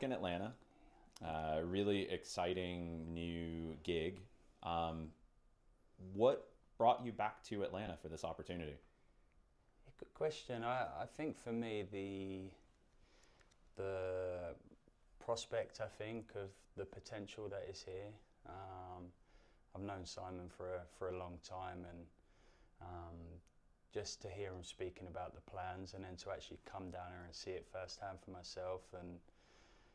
back in Atlanta. Really exciting new gig. What brought you back to Atlanta for this opportunity? Good question. I think for me the prospect, I think, of the potential that is here. I've known Simon for a long time, and just to hear him speaking about the plans, and then to actually come down here and see it firsthand for myself, and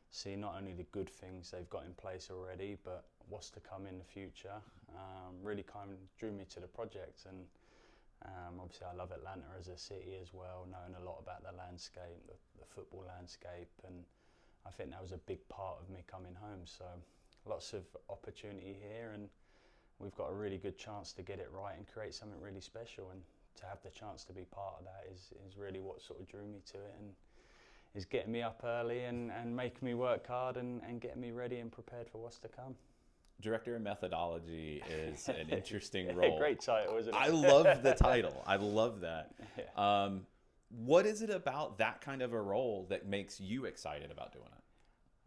see not only the good things they've got in place already, but what's to come in the future, really kind of drew me to the project. And obviously I love Atlanta as a city as well, knowing a lot about the landscape, the football landscape, and I think that was a big part of me coming home. So lots of opportunity here, and we've got a really good chance to get it right and create something really special, and to have the chance to be part of that is really what sort of drew me to it, and is getting me up early and making me work hard and getting me ready and prepared for what's to come. Director of Methodology is an interesting role. Great title, isn't it? I love the title. I love that. Yeah. What is it about that kind of a role that makes you excited about doing it?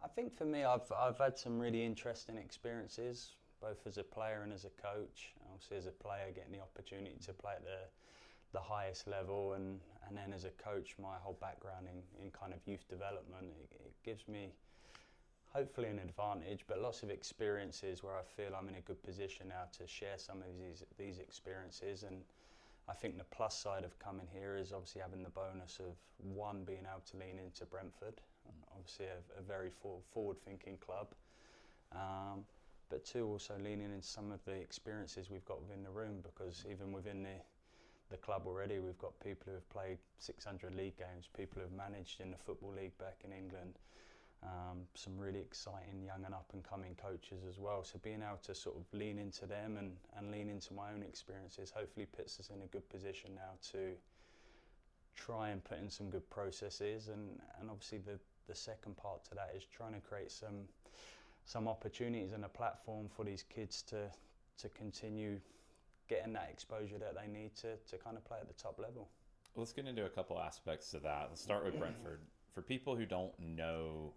I think for me, I've had some really interesting experiences, both as a player and as a coach. Obviously, as a player, getting the opportunity to play at the highest level, and then as a coach, my whole background in kind of youth development, it gives me hopefully an advantage, but lots of experiences where I feel I'm in a good position now to share some of these experiences. And I think the plus side of coming here is obviously having the bonus of, one, being able to lean into Brentford, obviously a very forward-thinking club, but two, also leaning into some of the experiences we've got within the room, because even within the club already, we've got people who have played 600 league games, people who have managed in the Football League back in England, some really exciting young and up-and-coming coaches as well. So being able to sort of lean into them and lean into my own experiences hopefully puts us in a good position now to try and put in some good processes. And obviously the second part to that is trying to create some opportunities and a platform for these kids to continue getting that exposure that they need to kind of play at the top level. Let's get into a couple aspects of that. Let's start with Brentford. For people who don't know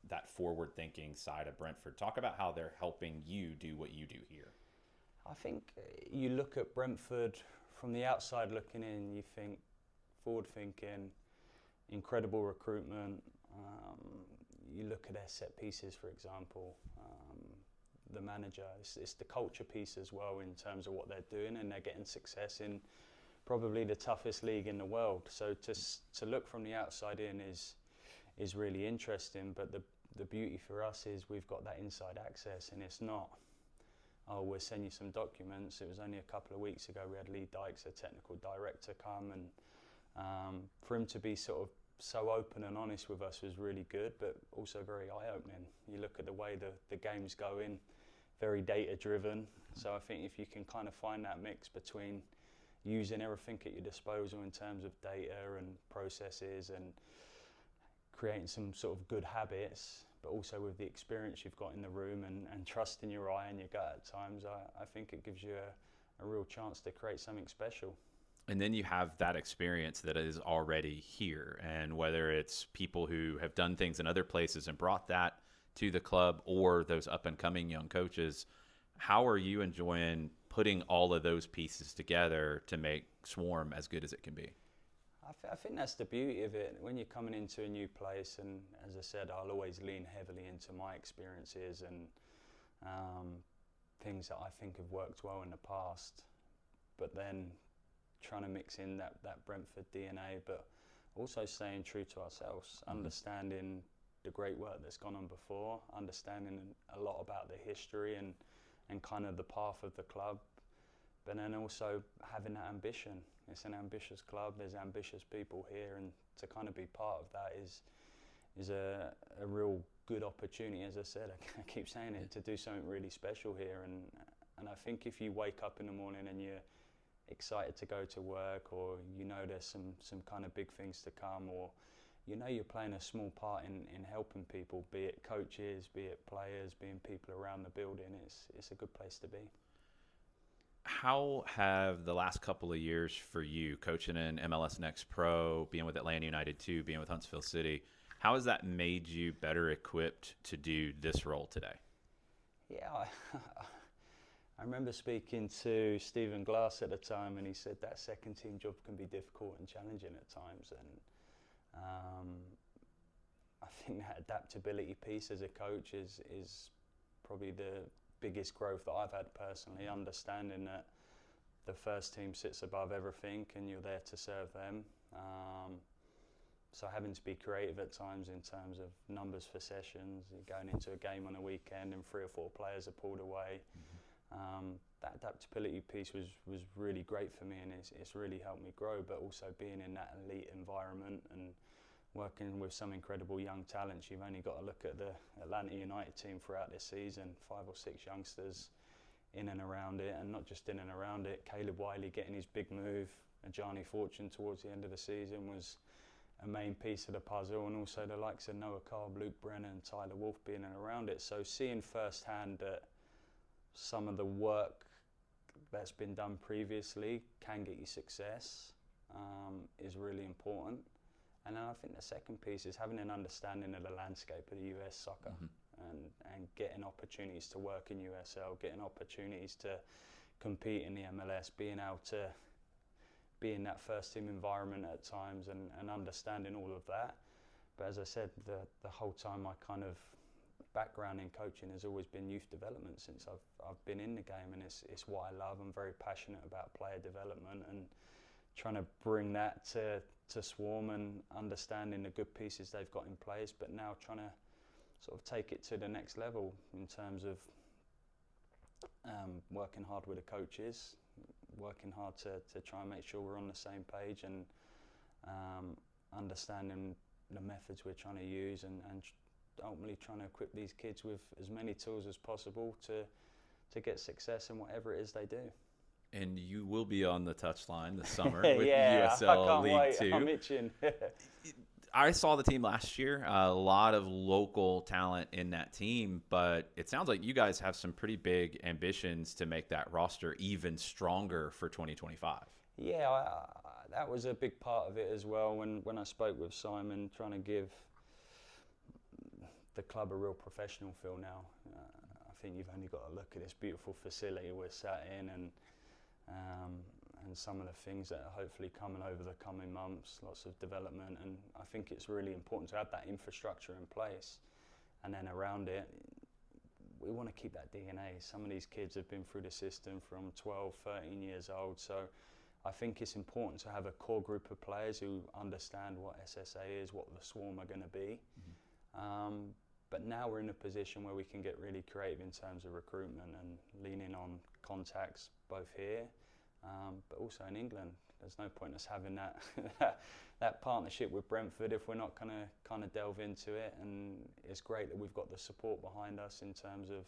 that forward-thinking side of Brentford, talk about how they're helping you do what you do here. I think you look at Brentford from the outside looking in, you think forward-thinking, incredible recruitment. You look at their set pieces, for example. The manager, it's the culture piece as well in terms of what they're doing, and they're getting success in probably the toughest league in the world. So to look from the outside in is really interesting, but the beauty for us is we've got that inside access, and it's not, oh, we'll send you some documents. It was only a couple of weeks ago we had Lee Dykes, a technical director, come, and for him to be sort of so open and honest with us was really good, but also very eye-opening. You look at the way the game's going, very data-driven. So I think if you can kind of find that mix between using everything at your disposal in terms of data and processes and creating some sort of good habits, but also with the experience you've got in the room and trust in your eye and your gut at times, I think it gives you a real chance to create something special. And then you have that experience that is already here. And whether it's people who have done things in other places and brought that to the club, or those up-and-coming young coaches, how are you enjoying putting all of those pieces together to make Swarm as good as it can be? I think that's the beauty of it. When you're coming into a new place, and as I said, I'll always lean heavily into my experiences and things that I think have worked well in the past, but then trying to mix in that Brentford DNA, but also staying true to ourselves, understanding the great work that's gone on before, understanding a lot about the history and kind of the path of the club, but then also having that ambition. It's an ambitious club, there's ambitious people here, and to kind of be part of that is a real good opportunity, as I said, I keep saying it, to do something really special here. And I think if you wake up in the morning and you're excited to go to work, or you know there's some kind of big things to come, or you know you're playing a small part in helping people, be it coaches, be it players, being people around the building, it's a good place to be. How have the last couple of years for you, coaching in MLS Next Pro, being with Atlanta United 2, being with Huntsville City, How has that made you better equipped to do this role today? Yeah, I remember speaking to Stephen Glass at the time, and he said that second team job can be difficult and challenging at times. And I think that adaptability piece as a coach is probably the biggest growth that I've had personally, understanding that the first team sits above everything and you're there to serve them. So having to be creative at times in terms of numbers for sessions, going into a game on a weekend and 3 or 4 players are pulled away. That adaptability piece was really great for me, and it's really helped me grow, but also being in that elite environment and working with some incredible young talents. You've only got to look at the Atlanta United team throughout this season, 5 or 6 youngsters in and around it, and not just in and around it. Caleb Wiley getting his big move, and Johnny Fortune towards the end of the season was a main piece of the puzzle, and also the likes of Noah Cobb, Luke Brennan, Tyler Wolf being in and around it. So seeing firsthand that some of the work that's been done previously can get you success is really important. And then I think the second piece is having an understanding of the landscape of the US soccer, and getting opportunities to work in USL, getting opportunities to compete in the MLS, being able to be in that first team environment at times, and understanding all of that. But as I said, the whole time, my kind of background in coaching has always been youth development since I've been in the game, and it's what I love. I'm very passionate about player development and trying to bring that to Swarm, and understanding the good pieces they've got in place, but now trying to sort of take it to the next level in terms of working hard with the coaches, working hard to try and make sure we're on the same page, and understanding the methods we're trying to use, and ultimately trying to equip these kids with as many tools as possible to get success in whatever it is they do. And you will be on the touchline this summer with Yeah, USL I can't League wait. 2. I'm itching. I saw the team last year, a lot of local talent in that team, but it sounds like you guys have some pretty big ambitions to make that roster even stronger for 2025. Yeah, that was a big part of it as well when I spoke with Simon, trying to give the club a real professional feel now. I think you've only got to look at this beautiful facility we're sat in, and some of the things that are hopefully coming over the coming months, lots of development, and I think it's really important to have that infrastructure in place. And then around it, we want to keep that DNA. Some of these kids have been through the system from 12, 13 years old, so I think it's important to have a core group of players who understand what SSA is, what the Swarm are going to be. But now we're in a position where we can get really creative in terms of recruitment and leaning on contacts both here, but also in England. There's no point us having that partnership with Brentford if we're not going to kind of delve into it. And it's great that we've got the support behind us in terms of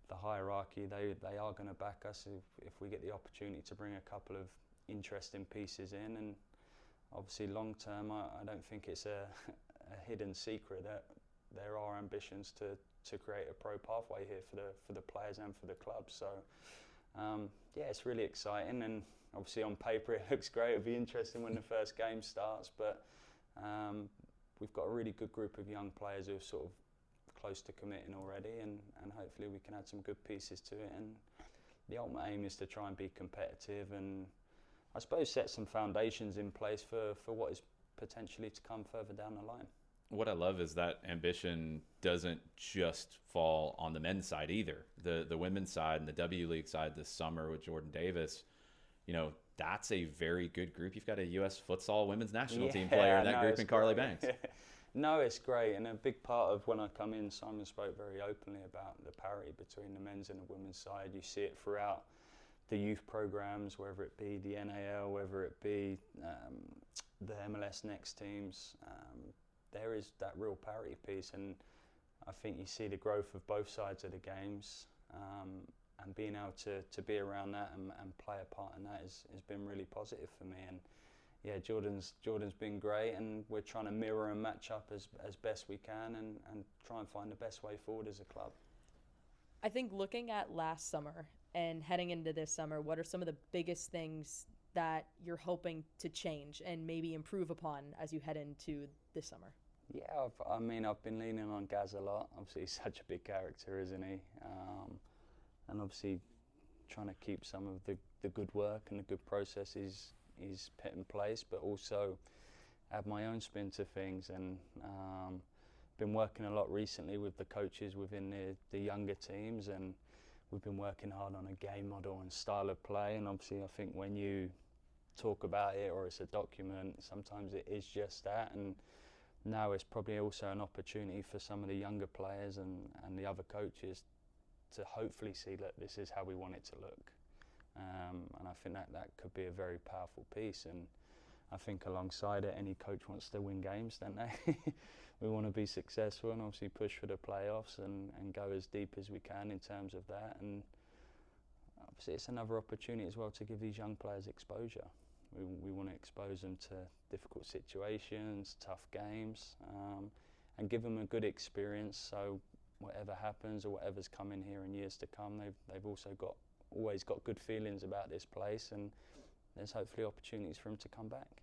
the hierarchy. They are going to back us if we get the opportunity to bring a couple of interesting pieces in. And obviously long term, I don't think it's a hidden secret that there are ambitions to create a pro pathway here for the players and for the club. So yeah, it's really exciting, and obviously on paper it looks great. It'll be interesting when the first game starts, but we've got a really good group of young players who are sort of close to committing already, and hopefully we can add some good pieces to it. And the ultimate aim is to try and be competitive, and I suppose set some foundations in place for what is potentially to come further down the line. What I love is that ambition doesn't just fall on the men's side either. The women's side and the W League side this summer with Jordan Davis, that's a very good group. You've got a U.S. futsal women's national team player in that group, and Carly Banks. No, it's great, and a big part of when I come in, Simon spoke very openly about the parity between the men's and the women's side. You see it throughout the youth programs, whether it be the NAL, whether it be the MLS Next teams. There is that real parity piece, and I think you see the growth of both sides of the games, and being able to be around that and play a part in that has been really positive for me. And yeah, Jordan's been great, and we're trying to mirror and match up as best we can, and try and find the best way forward as a club. I think looking at last summer and heading into this summer, what are some of the biggest things that you're hoping to change and maybe improve upon as you head into this summer? Yeah, I've been leaning on Gaz a lot. Obviously, he's such a big character, isn't he? And obviously, trying to keep some of the good work and the good processes he's put in place, but also add my own spin to things. And been working a lot recently with the coaches within the younger teams, and we've been working hard on a game model and style of play. And obviously, I think when you talk about it or it's a document, sometimes it is just that. And now it's probably also an opportunity for some of the younger players and the other coaches to hopefully see that this is how we want it to look. And I think that could be a very powerful piece. And I think alongside it, any coach wants to win games, don't they? We want to be successful and obviously push for the playoffs and go as deep as we can in terms of that. And obviously it's another opportunity as well to give these young players exposure. We want to expose them to difficult situations, tough games, and give them a good experience. So whatever happens or whatever's coming here in years to come, they've also always got good feelings about this place, and there's hopefully opportunities for them to come back.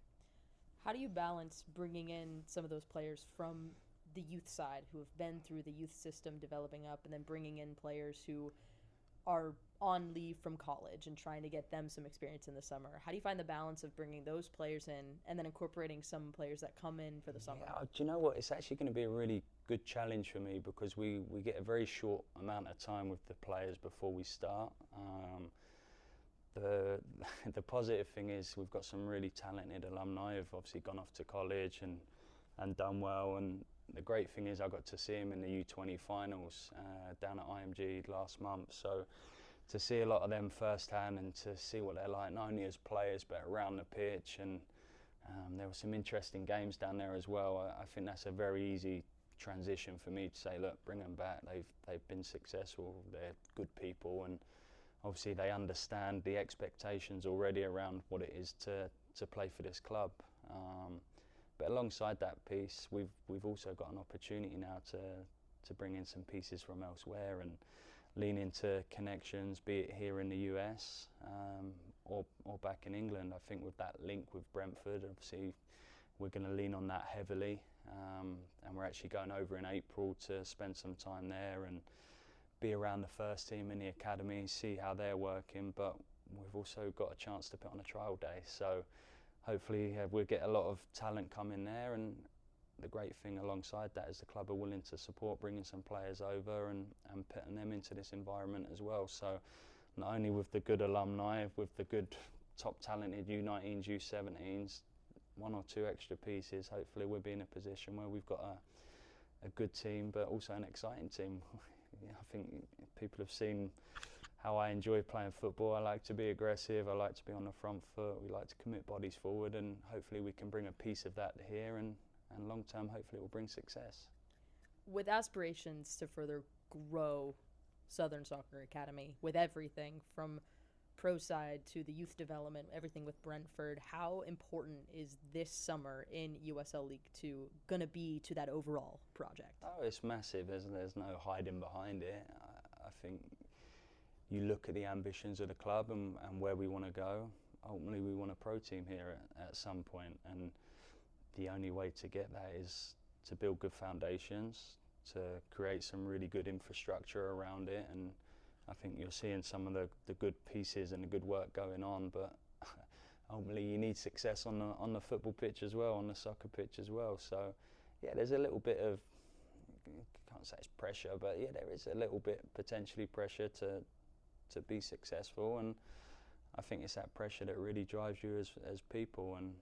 How do you balance bringing in some of those players from the youth side who have been through the youth system developing up, and then bringing in players who are on leave from college and trying to get them some experience in the summer? How do you find the balance of bringing those players in and then incorporating some players that come in for the summer? Yeah, do you know what? It's actually going to be a really good challenge for me because we get a very short amount of time with the players before we start. The positive thing is we've got some really talented alumni who've obviously gone off to college and done well. And the great thing is I got to see them in the U20 finals down at IMG last month. So to see a lot of them firsthand and to see what they're like, not only as players but around the pitch, and there were some interesting games down there as well. I think that's a very easy transition for me to say, look, bring them back. They've been successful. They're good people, and obviously they understand the expectations already around what it is to play for this club. But alongside that piece, we've also got an opportunity now to bring in some pieces from elsewhere and lean into connections, be it here in the US or back in England. I think with that link with Brentford, obviously we're going to lean on that heavily, and we're actually going over in April to spend some time there and be around the first team in the academy, see how they're working. But we've also got a chance to put on a trial day, so hopefully we'll get a lot of talent coming there. And the great thing alongside that is the club are willing to support bringing some players over and putting them into this environment as well. So not only with the good alumni, with the good top talented U19s, U17s, one or two extra pieces, hopefully we'll be in a position where we've got a good team but also an exciting team. Yeah, I think people have seen how I enjoy playing football. I like to be aggressive, I like to be on the front foot, we like to commit bodies forward, and hopefully we can bring a piece of that here, and long term hopefully it will bring success. With aspirations to further grow Southern Soccer Academy, with everything from pro side to the youth development, everything with Brentford, how important is this summer in USL League 2 going to be to that overall project? Oh, it's massive. There's no hiding behind it. I think you look at the ambitions of the club and where we want to go. Ultimately, we want a pro team here at some point, and the only way to get that is to build good foundations, to create some really good infrastructure around it. And I think you're seeing some of the good pieces and the good work going on, but ultimately you need success on the football pitch as well, on the soccer pitch as well. So yeah, there's a little bit of, can't say it's pressure, but yeah, there is a little bit potentially pressure to be successful, and I think it's that pressure that really drives you as people. And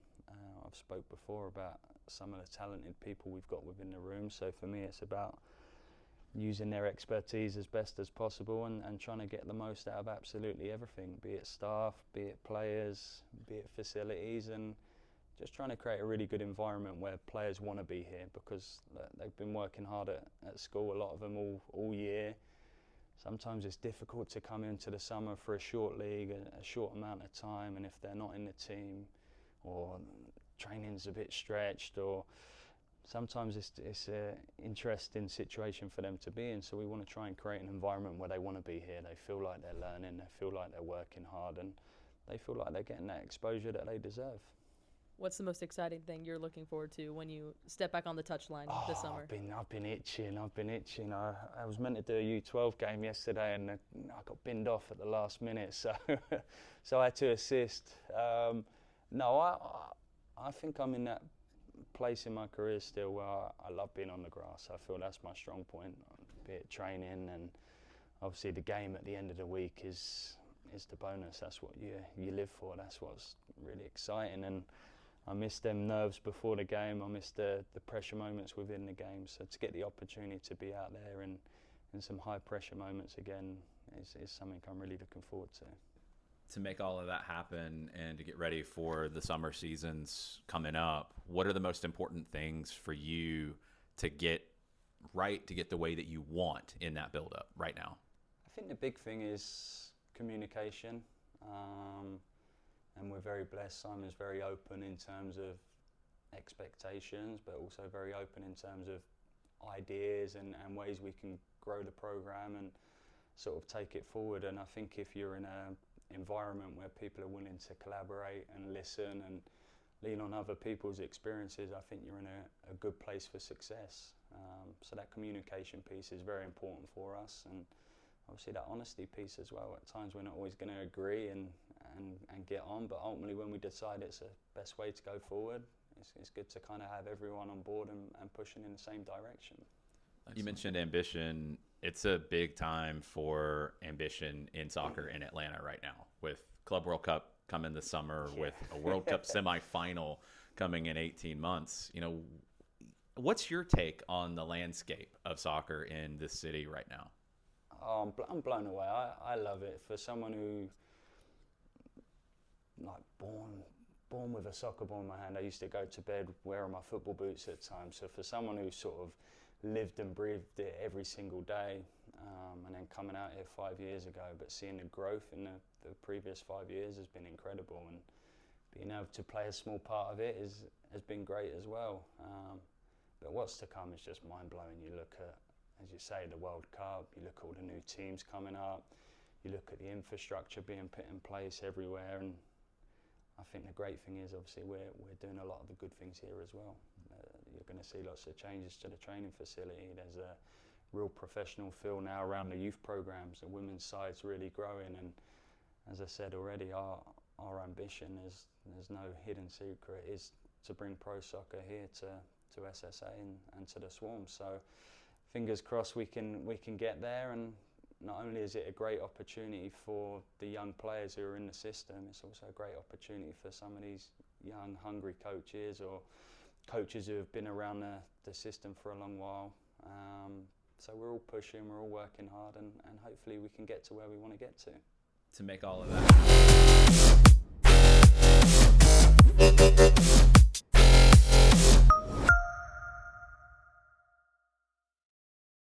I've spoke before about some of the talented people we've got within the room, so for me it's about using their expertise as best as possible and trying to get the most out of absolutely everything, be it staff, be it players, be it facilities, and just trying to create a really good environment where players want to be here, because they've been working hard at school, a lot of them all year. Sometimes it's difficult to come into the summer for a short league, a short amount of time, and if they're not in the team or training's a bit stretched, or sometimes it's an interesting situation for them to be in. So we want to try and create an environment where they want to be here. They feel like they're learning, they feel like they're working hard, and they feel like they're getting that exposure that they deserve. What's the most exciting thing you're looking forward to when you step back on the touchline this summer? I've been itching. I was meant to do a U12 game yesterday, and I got binned off at the last minute, so so I had to assist. No, I think I'm in that place in my career still where I love being on the grass. I feel that's my strong point, be it training, and obviously the game at the end of the week is the bonus. That's what you live for. That's what's really exciting, and I miss them nerves before the game. I miss the pressure moments within the game. So to get the opportunity to be out there in some high pressure moments again is something I'm really looking forward to. To make all of that happen and to get ready for the summer seasons coming up, what are the most important things for you to get right, to get the way that you want in that build-up right now? I think the big thing is communication. And we're very blessed. Simon's very open in terms of expectations, but also very open in terms of ideas and ways we can grow the program and sort of take it forward. And I think if you're in an environment where people are willing to collaborate and listen and lean on other people's experiences, I think you're in a good place for success. So that communication piece is very important for us, and obviously that honesty piece as well. At times we're not always going to agree and get on, but ultimately when we decide it's the best way to go forward, it's good to kind of have everyone on board and pushing in the same direction. You mentioned ambition. It's a big time for ambition in soccer in Atlanta right now, with Club World Cup coming this summer, with a World Cup semifinal coming in 18 months. You know, what's your take on the landscape of soccer in this city right now? Oh, I'm blown away. I love it. For someone who, like, born with a soccer ball in my hand, I used to go to bed wearing my football boots at times. So for someone who sort of lived and breathed it every single day, and then coming out here 5 years ago, but seeing the growth in the previous 5 years has been incredible, and being able to play a small part of it has been great as well. But what's to come is just mind-blowing. You look at, as you say, the World Cup, you look at all the new teams coming up, you look at the infrastructure being put in place everywhere, and I think the great thing is obviously we're doing a lot of the good things here as well. You're going to see lots of changes to the training facility. There's a real professional feel now around the youth programs. The women's side's really growing, and as I said already, our ambition is, there's no hidden secret, is to bring pro soccer here to SSA and to the Swarm. So fingers crossed we can get there, and not only is it a great opportunity for the young players who are in the system, it's also a great opportunity for some of these young, hungry coaches or coaches who have been around the system for a long while. So we're all pushing, we're all working hard, and hopefully we can get to where we want to get to. To make all of that happen,